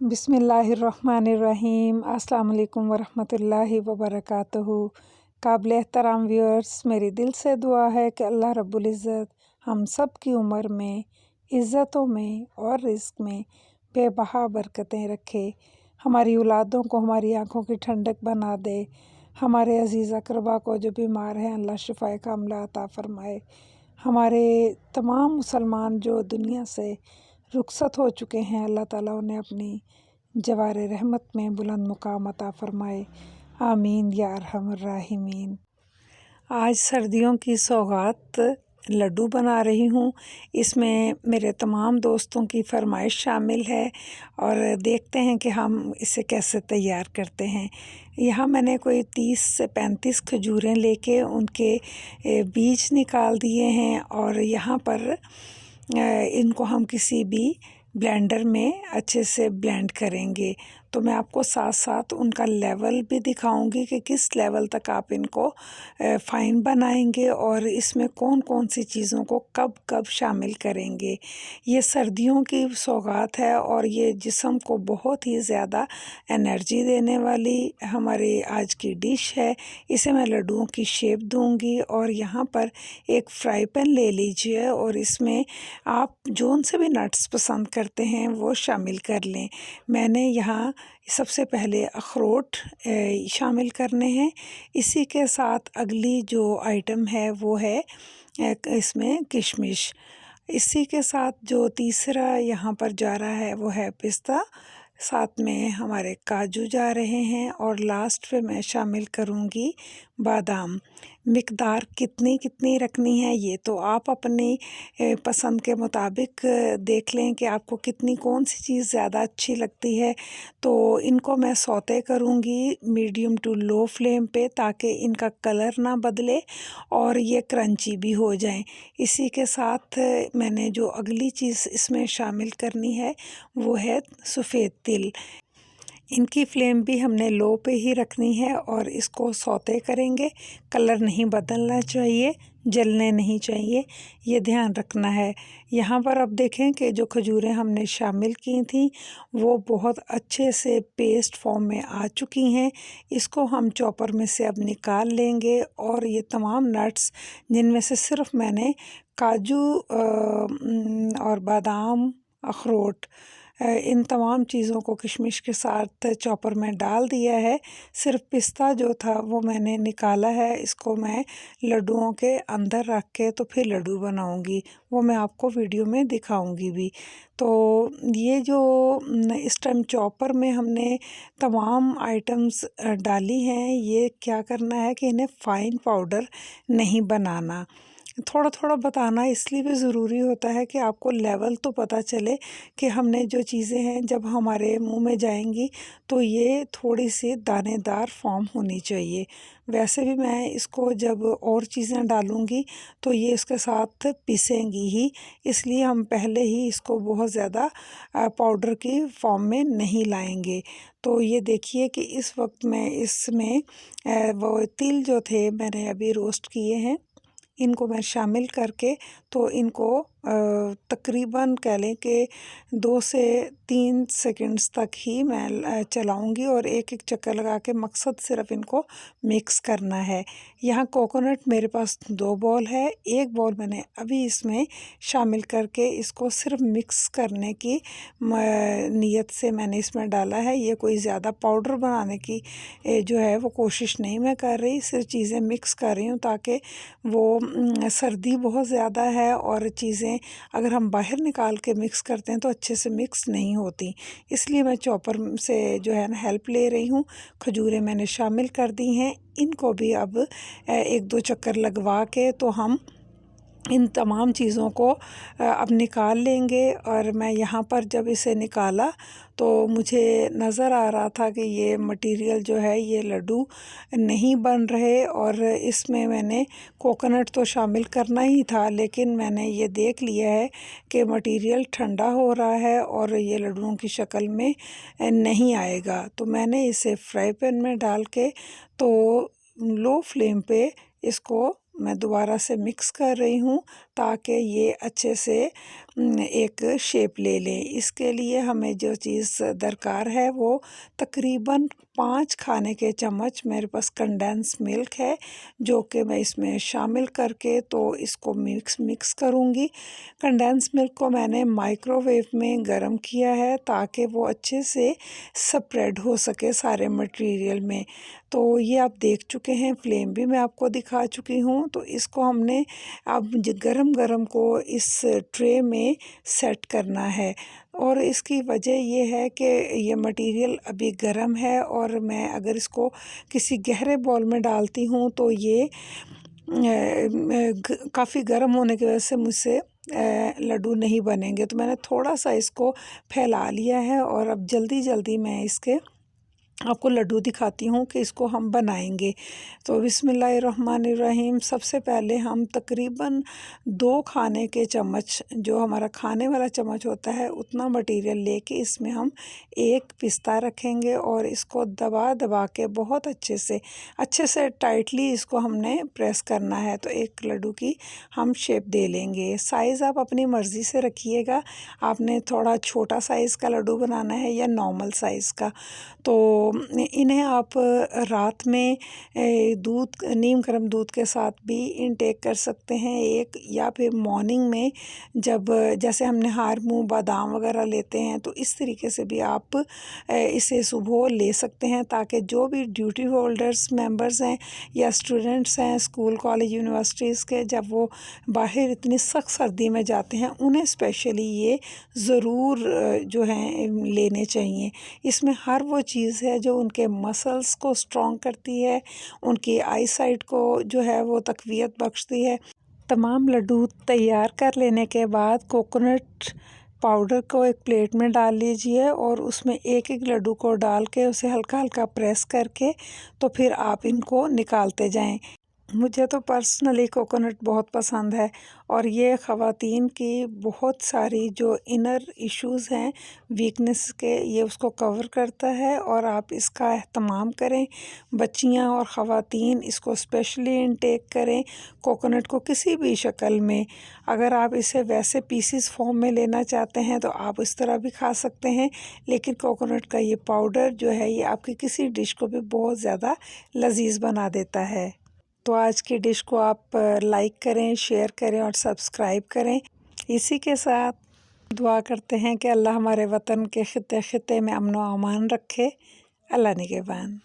बिस्मिल्लाहिर्रहमानिर्रहीम। अस्सलाम वालेकुम वरहमतुल्लाहि वबरकातुहू। काबिल एहतराम व्यूअर्स, मेरी दिल से दुआ है कि अल्लाह रब्बुल इज़्ज़त हम सब की उम्र में, इज़्ज़तों में और रिज़्क़ में बेबहा बरकतें रखे। हमारी औलादों को हमारी आँखों की ठंडक बना दे। हमारे अज़ीज़ अक़रबा को जो बीमार हैं अल्लाह शिफ़ाए कामिला अता फ़रमाए। हमारे तमाम मुसलमान जो दुनिया से रुखसत हो चुके हैं अल्लाह ताला उन्हें अपनी जवार रहमत में बुलंद मुकाम अता फ़रमाए। आमीन या अरहमर राहिमीन। आज सर्दियों की सौगात लड्डू बना रही हूँ। इसमें मेरे तमाम दोस्तों की फरमाइश शामिल है और देखते हैं कि हम इसे कैसे तैयार करते हैं। यहाँ मैंने कोई 30 से 35 खजूरें लेके उनके बीज निकाल दिए हैं और यहाँ पर इनको हम किसी भी ब्लेंडर में अच्छे से ब्लेंड करेंगे। तो मैं आपको साथ साथ उनका लेवल भी दिखाऊंगी कि किस लेवल तक आप इनको फ़ाइन बनाएंगे और इसमें कौन कौन सी चीज़ों को कब कब शामिल करेंगे। ये सर्दियों की सौगात है और ये जिस्म को बहुत ही ज़्यादा एनर्जी देने वाली हमारी आज की डिश है। इसे मैं लड्डुओं की शेप दूंगी और यहाँ पर एक फ्राई पैन ले लीजिए और इसमें आप जौन से भी नट्स पसंद करते हैं वो शामिल कर लें। मैंने यहाँ सबसे पहले अखरोट शामिल करने हैं। इसी के साथ अगली जो आइटम है वो है इसमें किशमिश। इसी के साथ जो तीसरा यहाँ पर जा रहा है वो है पिस्ता, साथ में हमारे काजू जा रहे हैं और लास्ट पे मैं शामिल करूँगी बादाम। मिकदार कितनी कितनी रखनी है ये तो आप अपनी पसंद के मुताबिक देख लें कि आपको कितनी कौन सी चीज़ ज़्यादा अच्छी लगती है। तो इनको मैं सौते करूँगी मीडियम टू लो फ्लेम पे ताकि इनका कलर ना बदले और ये क्रंची भी हो जाएं। इसी के साथ मैंने जो अगली चीज़ इसमें शामिल करनी है वो है सफ़ेद तिल। इनकी फ्लेम भी हमने लो पे ही रखनी है और इसको सौते करेंगे। कलर नहीं बदलना चाहिए, जलने नहीं चाहिए, ये ध्यान रखना है। यहाँ पर अब देखें कि जो खजूरें हमने शामिल की थी वो बहुत अच्छे से पेस्ट फॉर्म में आ चुकी हैं। इसको हम चॉपर में से अब निकाल लेंगे और ये तमाम नट्स जिनमें से सिर्फ मैंने काजू और बादाम, अखरोट इन तमाम चीज़ों को किशमिश के साथ चॉपर में डाल दिया है। सिर्फ पिस्ता जो था वो मैंने निकाला है। इसको मैं लड्डुओं के अंदर रख के तो फिर लड्डू बनाऊंगी, वो मैं आपको वीडियो में दिखाऊंगी भी। तो ये जो इस टाइम चॉपर में हमने तमाम आइटम्स डाली हैं, ये क्या करना है कि इन्हें फ़ाइन पाउडर नहीं बनाना। थोड़ा थोड़ा बताना इसलिए भी ज़रूरी होता है कि आपको लेवल तो पता चले कि हमने जो चीज़ें हैं जब हमारे मुंह में जाएंगी तो ये थोड़ी सी दानेदार फॉर्म होनी चाहिए। वैसे भी मैं इसको जब और चीज़ें डालूंगी तो ये इसके साथ पिसेंगी ही, इसलिए हम पहले ही इसको बहुत ज़्यादा पाउडर की फॉर्म में नहीं लाएंगे। तो ये देखिए कि इस वक्त मैं इसमें वो तिल जो थे मैंने अभी रोस्ट किए हैं, इनको मैं शामिल करके तो इनको तकरीबन कह लें कि 2 से 3 सेकंड्स तक ही मैं चलाऊंगी और एक एक चक्कर लगा के मकसद सिर्फ इनको मिक्स करना है। यहाँ कोकोनट मेरे पास 2 बॉल है, 1 बॉल मैंने अभी इसमें शामिल करके इसको सिर्फ मिक्स करने की नीयत से मैंने इसमें डाला है। ये कोई ज़्यादा पाउडर बनाने की जो है वो कोशिश नहीं मैं कर रही, सिर्फ चीज़ें मिक्स कर रही हूँ ताकि वो सर्दी बहुत ज़्यादा है और चीज़ें अगर हम बाहर निकाल के मिक्स करते हैं तो अच्छे से मिक्स नहीं होती, इसलिए मैं चॉपर से जो है ना हेल्प ले रही हूँ। खजूरें मैंने शामिल कर दी हैं, इनको भी अब 1-2 चक्कर लगवा के तो हम इन तमाम चीज़ों को अब निकाल लेंगे। और मैं यहाँ पर जब इसे निकाला तो मुझे नज़र आ रहा था कि ये मटेरियल जो है ये लड्डू नहीं बन रहे और इसमें मैंने कोकोनट तो शामिल करना ही था, लेकिन मैंने ये देख लिया है कि मटेरियल ठंडा हो रहा है और ये लड्डुओं की शक्ल में नहीं आएगा। तो मैंने इसे फ्राई पैन में डाल के तो लो फ्लेम पे इसको मैं दोबारा से मिक्स कर रही हूँ ताकि ये अच्छे से एक शेप ले लें। इसके लिए हमें जो चीज़ दरकार है वो तकरीबन 5 खाने के चम्मच मेरे पास कंडेंस मिल्क है, जो कि मैं इसमें शामिल करके तो इसको मिक्स करूँगी। कंडेंस मिल्क को मैंने माइक्रोवेव में गरम किया है ताकि वो अच्छे से स्प्रेड हो सके सारे मटेरियल में। तो ये आप देख चुके हैं, फ्लेम भी मैं आपको दिखा चुकी हूँ। तो इसको हमने अब गरम को इस ट्रे में सेट करना है, और इसकी वजह ये है कि ये मटेरियल अभी गर्म है, और मैं अगर इसको किसी गहरे बॉल में डालती हूँ तो ये काफ़ी गर्म होने की वजह से मुझसे लड्डू नहीं बनेंगे। तो मैंने थोड़ा सा इसको फैला लिया है, और अब जल्दी मैं इसके आपको लड्डू दिखाती हूँ कि इसको हम बनाएंगे। तो बिस्मिल्लाहिर्रहमानिर्रहीम, सबसे पहले हम तकरीबन 2 खाने के चम्मच, जो हमारा खाने वाला चम्मच होता है, उतना मटेरियल लेके इसमें हम एक पिस्ता रखेंगे, और इसको दबा के बहुत अच्छे से टाइटली इसको हमने प्रेस करना है। तो एक लड्डू की हम शेप दे लेंगे। साइज़ आप अपनी मर्ज़ी से रखिएगा, आपने थोड़ा छोटा साइज़ का लड्डू बनाना है या नॉर्मल साइज़ का। तो इन्हें आप रात में नीम गर्म दूध के साथ भी इनटेक कर सकते हैं एक, या फिर मॉर्निंग में जब जैसे हम निहार मुँह बादाम वगैरह लेते हैं, तो इस तरीके से भी आप इसे सुबह ले सकते हैं, ताकि जो भी ड्यूटी होल्डर्स मेंबर्स हैं या स्टूडेंट्स हैं स्कूल कॉलेज यूनिवर्सिटीज़ के, जब वो बाहर इतनी सख्त सर्दी में जाते हैं, उन्हें स्पेशली ये ज़रूर जो हैं लेने चाहिए। इसमें हर वो चीज़ है जो उनके मसल्स को स्ट्रॉन्ग करती है, उनकी आई साइट को जो है वो तक़वियत बख्शती है। तमाम लड्डू तैयार कर लेने के बाद कोकोनट पाउडर को एक प्लेट में डाल लीजिए, और उसमें एक लड्डू को डाल के उसे हल्का प्रेस करके तो फिर आप इनको निकालते जाएं। मुझे तो पर्सनली कोकोनट बहुत पसंद है, और ये ख़वातीन की बहुत सारी जो इनर इश्यूज़ हैं वीकनेस के, ये उसको कवर करता है। और आप इसका एहतमाम करें, बच्चियां और ख़वातीन इसको स्पेशली इनटेक करें। कोकोनट को किसी भी शक्ल में, अगर आप इसे वैसे पीसीस फॉर्म में लेना चाहते हैं तो आप इस तरह भी खा सकते हैं, लेकिन कोकोनट का ये पाउडर जो है ये आपकी किसी डिश को भी बहुत ज़्यादा लजीज बना देता है। तो आज की डिश को आप लाइक करें, शेयर करें और सब्सक्राइब करें। इसी के साथ दुआ करते हैं कि अल्लाह हमारे वतन के खित्ते में अमन व अमान रखे। अल्लाह निगहबान।